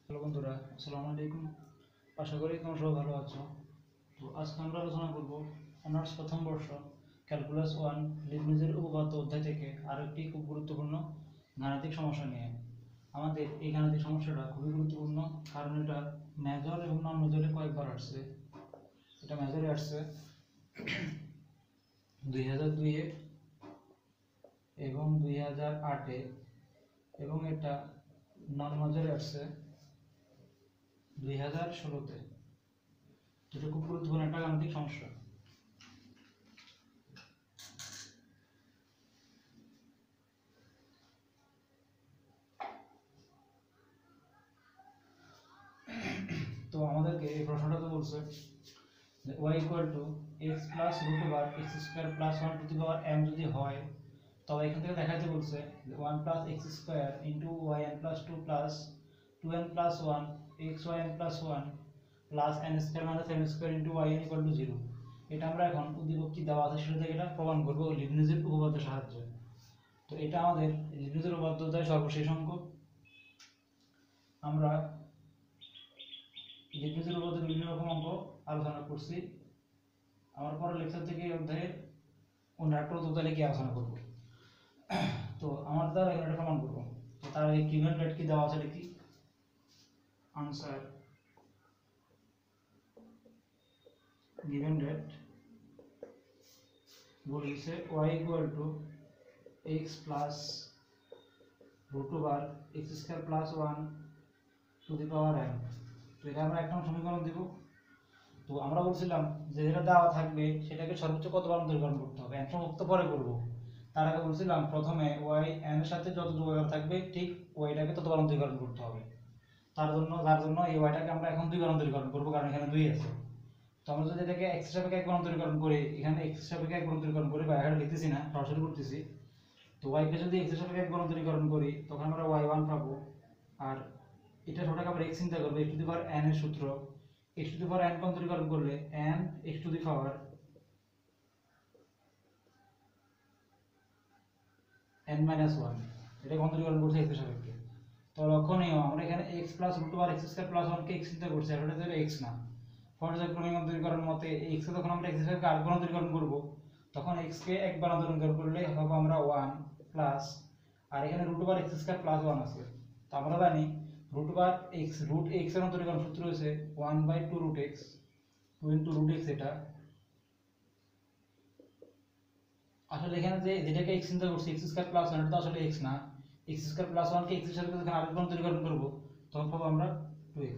Hello বন্ধুরা, আসসালামু আলাইকুম। আশা করি তোমরা সবাই ভালো আছো। তো আজকে আমরা আলোচনা করব অনার্স প্রথম বর্ষ ক্যালকুলাস 1 লিবনিজের উপপাদ্য অধ্যায় থেকে আরেকটি খুব গুরুত্বপূর্ণ গাণিতিক সমস্যা নিয়ে। আমাদের এই গাণিতিক সমস্যাটা খুবই গুরুত্বপূর্ণ, কারণ এটা মেজর এবং নন মেজরে কয়েকবার আসছে। এটা মেজরে আসছে 2002-এ এবং 2008-এ, এবং এটা নন মেজরে আসছে 2016-তে। এটা খুব গুরুত্বপূর্ণ একটা গাণিতিক সমস্যা। তো আমাদেরকে এই প্রশ্নটাতে বলছে যে y equal to x plus root over x square plus one to the power m যদি হয়, তবে এখান থেকে দেখাতে বলছে যে one plus x square into y n plus two plus two n plus one x y n plus one plus n square minus m square into y n equal to zero. এটা আমরা এখন উদ্দীপকটি দেওয়া আছে সেটা থেকে এটা প্রমাণ করবো লিবনিজের উপপাদ্যের সাহায্যে। তো এটা আমাদের লিবনিজের উপপাদ্য অধ্যায়ের সর্বশেষ অঙ্ক। আমরা লিবনিজের উপপাদ্যের বিভিন্ন রকম অঙ্ক আলোচনা করছি। আমার পরের লেকচার থেকে এই অধ্যায়ের অন্য একটা অধ্যায় লিখে আলোচনা করব। তো আমার দ্বারা এখানে প্রমাণ করবো। তো তার আগে কিউএন রেট কি দেওয়া আছে লিখি। আনসার given that বলেছে y equal to x plus root over x square plus 1 to the power n। তো এটা আমরা একটা সমীকরণ দিব। তো আমরা বলছিলাম যে যেটা দেওয়া থাকবে সেটাকে সর্বোচ্চ কতবার অন্তরীকরণ করতে হবে, অ্যান্সার মুক্ত পরে করব। তার আগে বলছিলাম প্রথমে y n এর সাথে যত যোগাকার থাকবে ঠিক ওইটাকে ততবার অন্তরীকরণ করতে হবে। যার জন্য এই ওয়াইটাকে আমরা এখন দুইবার অন্তরীকরণ করব, কারণ এখানে 2 আছে। তো আমরা যদি এটাকে x এর সাপেক্ষে একবার অন্তরীকরণ করি, এখানে x এর সাপেক্ষে একবার অন্তরীকরণ করি, বা এখানে লিখতেছি না, সরাসরি করতেছি। তো y কে যদি x এর সাপেক্ষে একবার অন্তরীকরণ করি তখন আমরা y1 পাবো। আর এটা ছোটটাকে আমরা x চিন্তা করব, x two the power n এর সূত্র। x two the power n কে অন্তরীকরণ করলে n x two the power n minus 1, এটাকে অন্তরীকরণ করছি x এর সাপেক্ষে। তো লক্ষণীয় আমরা এখানে x plus root over x square plus 1 কে x চিন্তা করছি, আর এটা দেবে x না। পর্যায়ক্রমিক অন্তরীকরণ মতে x কে যখন আমরা x এর সাপেক্ষে আরেকবার অন্তরীকরণ করব, তখন x কে একবার অন্তরীকরণ করলে হবে আমরা 1 প্লাস, আর এখানে root over x square plus 1 আছে। তো আমরা জানি root over x, root x এর অন্তরীকরণ সূত্র হচ্ছে 1/2 রুট x, 2 ইনটু রুট x। এটা আসলে এখানে যে যেটাকে x চিন্তা করছি x স্কয়ার প্লাস 1, এটা তো আসলে x না। x স্কয়ার প্লাস 1 কে x এর সাথে যখন আরেকবার অন্তরীকরণ করব তখন পাবো আমরা 2x।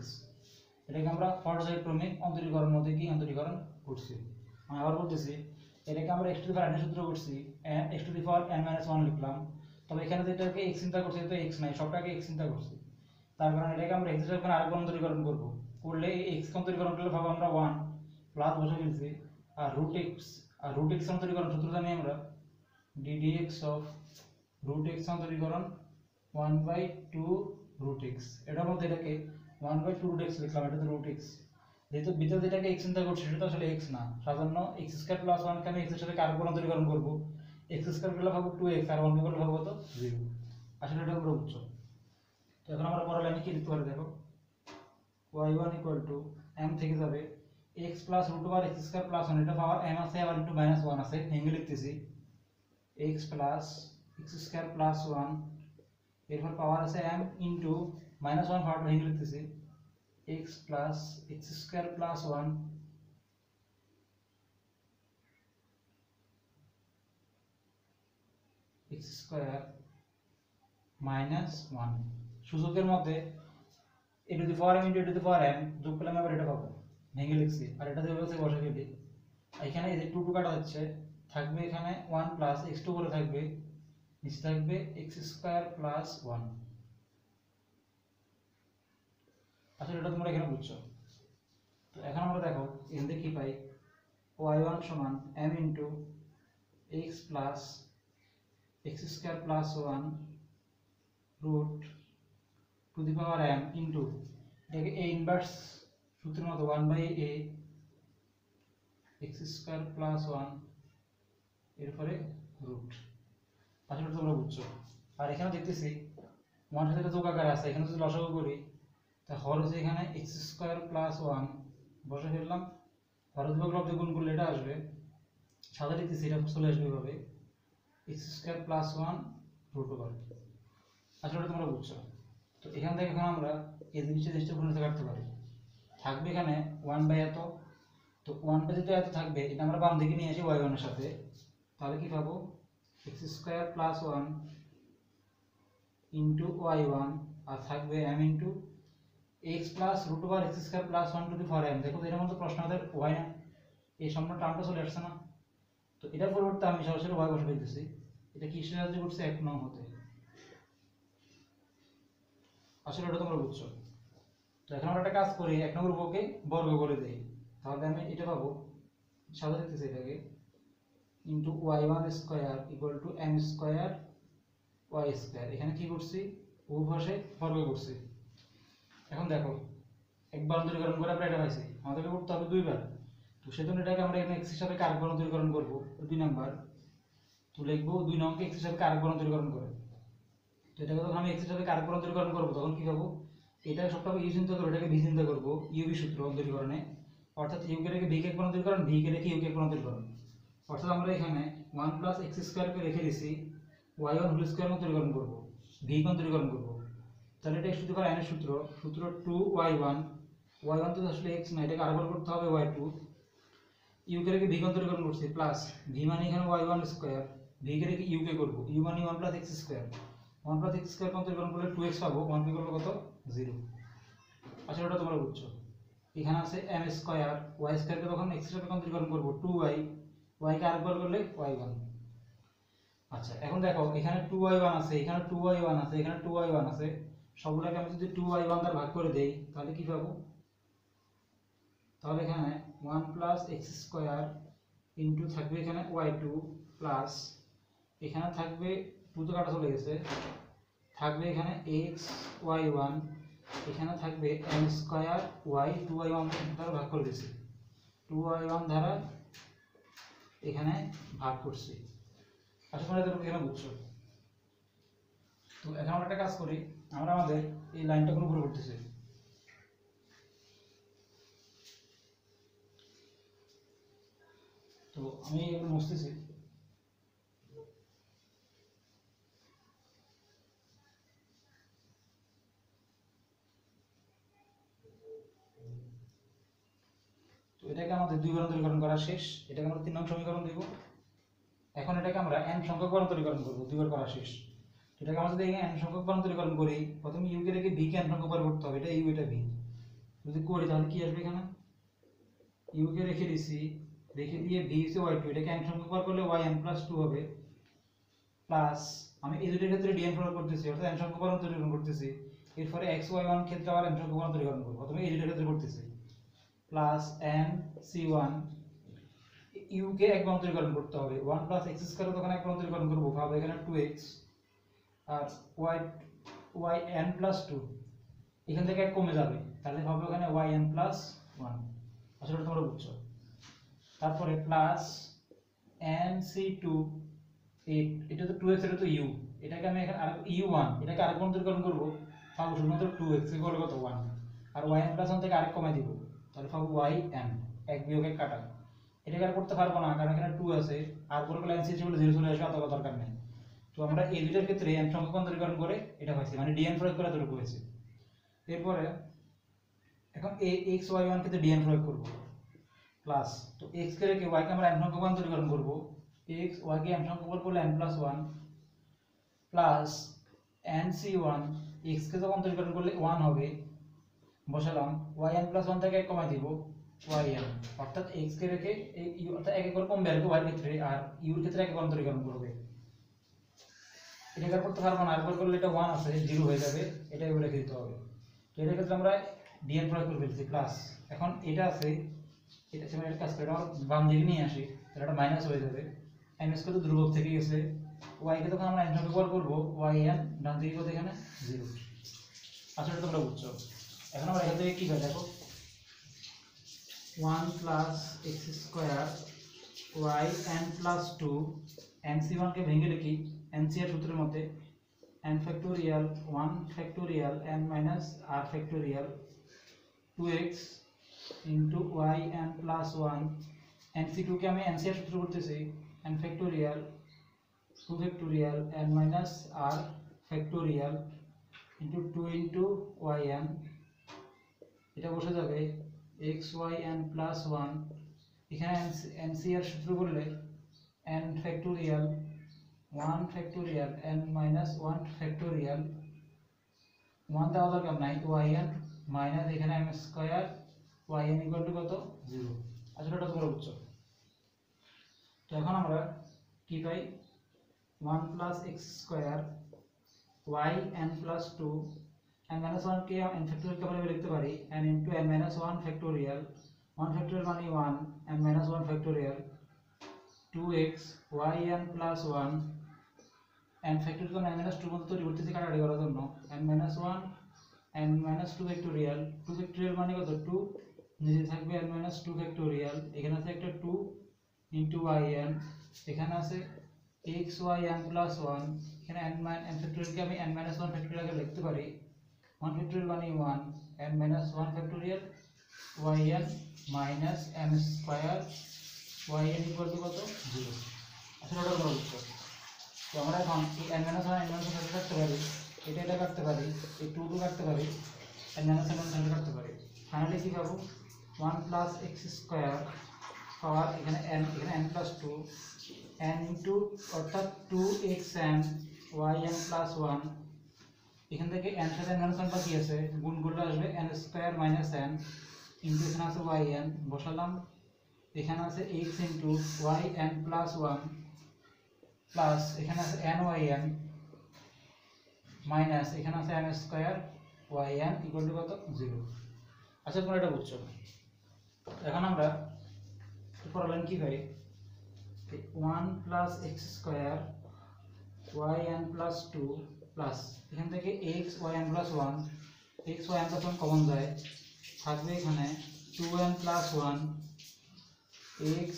এটাকে আমরা পর্যায়ক্রমিক অন্তরীকরণ মধ্যে কি অন্তরীকরণ করছি। আমি আবার বলতেছি, এটাকে আমরা x two the power n এর সূত্র করছি, x two the power n minus 1 লিখলাম। তবে এখানে যেটাকে x চিন্তা করছি তো x নাই, সবটাকে x চিন্তা করছি। তার কারণে এটাকে আমরা x এর সাথে আরেকবার অন্তরীকরণ করব, করলে এই x কে অন্তরীকরণ করলে পাবো আমরা 1 প্লাস বসে ফেলছি। আর রুট x অন্তরীকরণ সূত্র জানি আমরা ddx অফ রুট x অন্তরীকরণ 1/2 রুট x। এটার মধ্যে এটাকে 1/2 রুট x লিখলাম, এটা তো রুট x। যেহেতু ভিতরে যেটাকে x চিন্তা করছি সেটা তো আসলে x না, সাধারণ x স্কয়ার প্লাস 1 কে আমি x এর সাথে আরেকবার অন্তরীকরণ করব, x স্কয়ার করলে পাবো 2x, আর 1 করলে পাবো কত 0। আসলে এটা পুরো বুঝছো। তো এখন আমরা পরের লাইনে কি লিখতে পারি দেখো, y1 ইকুয়াল টু m থেকে যাবে x plus root over x square plus 1, এটা পাওয়ার m আছে আবার ইনটু মাইনাস 1 আছে, ভেঙে লিখতেছি x plus x square plus 1, এরপর পাওয়ার আছে m ইনটু মাইনাস 1 পাওয়ার ভেঙে লিখতেছি x plus x square plus 1 x square minus 1। সূচকের মধ্যে a two the power m into a two the power m যোগ করলে আমি আবার এটা পাবো, ভেঙে লিখছি। আর এটা দিয়ে বলছে বসে গেলে এখানে এই যে 2 2 কাটা যাচ্ছে, থাকবে এখানে 1 প্লাস x2 করে থাকবে, নিচে থাকবে x স্কয়ার প্লাস 1। আসলে এটা তোমরা এখানে বুঝছো। তো এখন আমরা দেখো এখান থেকে কি পাই, y1 সমান m into x plus x square plus 1 root to the power m into এটাকে a ইনভার্স সূত্রের মতো 1/a x স্কয়ার প্লাস 1 এরপরে রুট। আসলে তোমরা বুঝছো। আর এখানে দেখতেছি 1 সাথে যোগ আকারে আছে, এখানে যদি লসাগু করি তা হর হচ্ছে এখানে এক্স স্কোয়ার প্লাস ওয়ান বসে ফেললাম, হরের বিভাগ লব্ধ গুণ করলে এটা আসবে, সাদা লিখতেছি এটা চলে আসবে এভাবে x square plus one root over. আসলে তোমরা বুঝছো। তো এখান থেকে এখন আমরা এই জিনিসটা গুণ কাটতে পারি, থাকবে এখানে ওয়ান বাই এত, তো ওয়ান বাই যেটা এত থাকবে এটা আমরা বাম দিকে নিয়ে আসি ওয়াই ওয়ানের সাথে, তাহলে কি পাবো X square plus one into Y one, আর থাকবে M into X plus root over x square plus one to the power M. দেখো এর মধ্যে প্রশ্ন আমাদের ওয়াই না, এই সম্পূর্ণ টার্মটা চলে আসছে না, তো এটার পরিবর্তে আমি সরাসরি ওয়াই বসে দিতেছি। এটা কি সাহায্য করছে এক নং হতে, আসলে এটা তোমরা বুঝছো। তো এখন আমরা একটা কাজ করি, এক নম্বর উপকে বর্গ করে দেই, তাহলে আমি এটা পাবো সাদা দিতেছি এটাকে into Y one square equal to m square y square. এখানে কি করছি উভয় বর্গ করছি। এখন দেখো একবার অন্তরীকরণ করে আমরা এটা পাইছি, আমাদেরকে করতে হবে দুইবার, তো সেজন্য এটাকে আমরা এখানে এক্স হিসাবে কারক অন্তরীকরণ করবো 2 নাম্বার, তো লিখবো 2 নংকে এক্স হিসাবে কারক অন্তরীকরণ করে। তো এটাকে যখন আমি এক্স হিসাবে কারক অন্তরীকরণ করবো তখন কি পাবো, এটা সবটা ইউ চিন্তা করবো, এটাকে ভি চিন্তা করবো ইউভি সূত্র অন্তরীকরণে, অর্থাৎ ইউ কে রেখে ভি কে অন্তরীকরণ, ভি কে রেখে ইউ কে অন্তরীকরণ। অর্থাৎ আমরা এখানে 1 প্লাস এক্স স্কোয়ারকে রেখে দিছি ওয়াই ওয়ান হোল স্কোয়ার অন্তরীকরণ করবো, ভি কে অন্তরীকরণ করবো। তাহলে এটা সূত্র এন এর সূত্র, সূত্র 2y1, y1 তো আসলে x না, এটাকে আরেকবার করতে হবে y2, ইউ কে রেখে ভি কে অন্তরীকরণ করছি প্লাস ভি মানে এখানে y1 স্কয়ার, ভি কে রেখে ইউ কে করব, ইউ মানে 1 plus x square, 1 plus x square অন্তরীকরণ করলে 2x পাবো, 1 কে করলে কত 0। আসলে এটা তোমরা বুঝছো। এখানে আছে m স্কয়ার, y স্কয়ার কে তখন x এর সাথে অন্তরীকরণ করব 2y, y কে আরেকবার করলে y1। আচ্ছা এখন দেখো এখানে 2y1 আছে, এখানে 2y1 আছে, এখানে 2y1 আছে, সবগুলোকে আমি যদি 2y1 দ্বারা ভাগ করে দেই তাহলে কি পাবো, তাহলে এখানে 1 প্লাস এক্স স্কোয়ার ইন্টু থাকবে এখানে y2 প্লাস এখানে থাকবে 2 তো কাটা চলে গেছে, থাকবে এখানে x y1, এখানে থাকবে m স্কয়ার y 2y1 দ্বারা ভাগ করে দিয়েছি, 2y1 দ্বারা এখানে ভাগ করছি। আশা করি তোমরা এখানে বুঝছো। তো এখন আমরা একটা কাজ করি, আমরা আমাদের এই লাইনটা কোনো উপরে করতেছি, তো আমি এগুলো মুছতেছি। তো এটাকে আমাদের দুইবার অন্তরীকরণ করা শেষ, এটাকে আমরা 3 নং সমীকরণ দেব। এখন এটাকে আমরা n সংখ্যক বার অন্তরীকরণ করব, দুইবার করা শেষ। এটাকে আমরা যদি n সংখ্যক বার অন্তরীকরণ করি, প্রথমে u কে রেখে v কে n সংখ্যক বার করতে হবে, এটা u এটা v, যদি করি তাহলে কি আসবে, এখানে u কে রেখে দিছি, রেখে দিয়ে v হচ্ছে y2, এটাকে n সংখ্যক বার করলে yn প্লাস 2 হবে, প্লাস আমি এই দুটোর ক্ষেত্রে dn প্রয়োগ করতেছি, অর্থাৎ n সংখ্যক বার অন্তরীকরণ করতেছি, এরপরে x y1 ক্ষেত্রে আবার n সংখ্যক বার অন্তরীকরণ করব, প্রথমে এই দুটোর ক্ষেত্রে করতেছি, প্লাস n c1 u কে একবার অন্তরীকরণ করতে হবে, 1 প্লাস x স্কয়ার তখন একবার অন্তরীকরণ করব, পাবো এখানে 2x, আর y n প্লাস 2 এখান থেকে এক কমে যাবে, তাহলে পাবো এখানে yn প্লাস 1। আসলে তোমরা বুঝছো। তারপরে প্লাস nc2, এটা তো 2x, এটা তো u, এটাকে আমি এখানে আর u1 এটাকে আরেক অন্তরীকরণ করব, পাবো শুধুমাত্র 2x ইকুয়াল কত 1, আর yn প্লাস 1 থেকে আরেক কমাই দিব, তাহলে পাবো yn, এক বিয়োগ এক কাটা। এটাকে আর করতে পারবো না কারণ এখানে 2 আছে, আর পরে করলে nc বলে 0 চলে আসবে, অত দরকার নেই। তো আমরা এই দুইটার ক্ষেত্রে n সংখ্যক অন্তরীকরণ করে এটা পাইছি, মানে dn প্রয়োগ করে এতটুকু হয়েছে। এরপরে এখন x y1 ক্ষেত্রে dn প্রয়োগ করব, প্লাস তো x কে রেখে y কে আমরা n সংখ্যক অন্তরীকরণ করব, x y কে n সংখ্যক করলে n plus 1 plus nc1, x কে যখন অন্তরীকরণ করলে 1 হবে, বসালাম yn প্লাস 1 থেকে এক কমাই দিব yn, অর্থাৎ x কে রেখে এই u অর্থাৎ এক এক করে কমবে আর কি y এর ক্ষেত্রে, আর u এর ক্ষেত্রে এক এক অন্তরীকরণ করবে। এটা করতে পারবো না, আরেকবার করলে এটা 1 আছে 0 হয়ে যাবে, এটাই বলে দিতে হবে। তো এর ক্ষেত্রে আমরা dn প্রয়োগ করে ফেলছি, প্লাস এখন এটা আছে, এটা সেটা এর কাজ করে আমরা বাম দিকে নিয়ে আসি, তাহলে এটা মাইনাস হয়ে যাবে, n স্কয়ার তো ধ্রুবক থেকে গেছে, y কে তখন আমরা n সংখ্যক বার করব, yn ডান দিকে কত এখানে 0। আসলে তোমরা বুঝছো। এখন আমরা এখান থেকে কি হয় দেখো, 1 plus x square y n plus 2, nc1 কে ভেঙে লিখি nc এর সূত্রের মধ্যে n factorial 1 factorial n minus r factorial 2x into y n plus 1 nc2 কে আমি ncr সূত্র করতেছি n factorial 2 factorial n minus r factorial into 2 into yn এটা বসে যাবে xyn plus 1 এখানে ncr সূত্র করলে n factorial 1 factorial n minus 1 factorial 1 দেওয়া দরকার নাই yn মাইনাস এখানে m square yn equal to কত 0 আসলে এটা তোমরা বুঝছো তো এখন আমরা কি পাই 1 plus x square y n plus 2 n minus 1 কে n factorial কে আমরা লিখতে পারি n into n minus 1 factorial 1 factorial মানে 1 n minus 1 factorial 2x yn plus 1 n factorial को n minus 2 মধ্যে তৈরি করতেছি কাটাকাটি করার জন্য n minus 1 n minus 2 factorial 2 factorial মানে কত 2 নিচে থাকবে n minus 2 factorial এখানে আছে একটা 2 into yn এখানে আছে xyn plus 1 এখানে n factorial কে আমি n minus 1 factorial কে লিখতে পারি 1 factorial মানে 1 n minus 1 factorial yn minus m square yn equal to কত 0 আসলে ওটা বড় উত্তর তো আমরা এখন এই n minus 1 n minus 1 কাটতে পারি এটা কাটতে পারি এই 2 কাটতে পারি n minus 1 কাটতে পারি ফাইনালি কি পাবো 1 plus x square পাওয়ার এখানে n plus 2 n into অর্থাৎ 2xn yn plus 1 এখান থেকে n সাথে n minus 1 বাকি আছে গুণ করলে আসবে n square minus n into এখানে আছে yn বসালাম এখানে আছে x into yn plus 1 plus এখানে আছে nyn মাইনাস এখানে আছে m square yn equal to কত 0 আচ্ছা তোমরা এটা বুঝছো এখন আমরা পরের কি করি 1 plus x square yn plus 2 plus এখান থেকে x yn plus 1 x yn plus 1 common যায় থাকবে এখানে 2n plus 1 x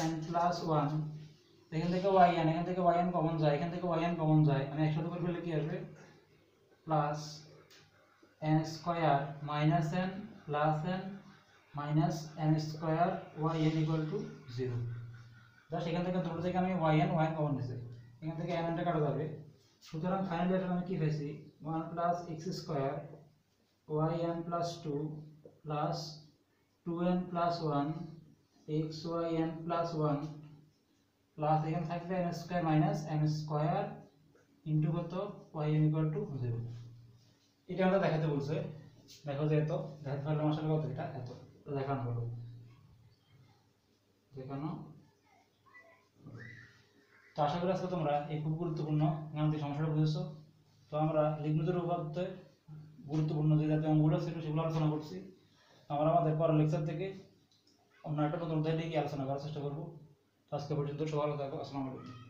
yn plus 1 এখান থেকে yn কমন যায় এখান থেকে yn কমন যায় আমি একসাথে করে ফেললে কি আসবে plus n square minus n plus n minus n square yn equal to 0 just এখান থেকে দুটো থেকে আমি yn কমন নিয়েছি এখান থেকে n টা কাটা যাবে সুতরাং ফাইনালি এটা আমি কি পেয়েছি 1 plus x square yn plus 2 plus 2n plus 1 xyn plus 1 plus এখানে থাকবে n square minus m square into কত yn ইকুয়াল টু 0 এটা আমরা দেখাতে বলছে দেখো যে এত দেখাতে পারলাম আসলে কত এটা এত তো দেখানো হলো দেখানো তো আশা করি আজকে তোমরা এই খুব গুরুত্বপূর্ণ গাণিতিক সমস্যাটা বুঝেছো তো আমরা লিখনদের উপপাদ্যে গুরুত্বপূর্ণ যে জাতীয় অঙ্কগুলো ছিল সেগুলো আলোচনা করছি আমরা আমাদের পরের লেকচার থেকে অন্য একটা নতুন অধ্যায় নিয়ে আলোচনা করার চেষ্টা করব তো আজকে পর্যন্ত সবাই ভালো থাকো আসসালামু আলাইকুম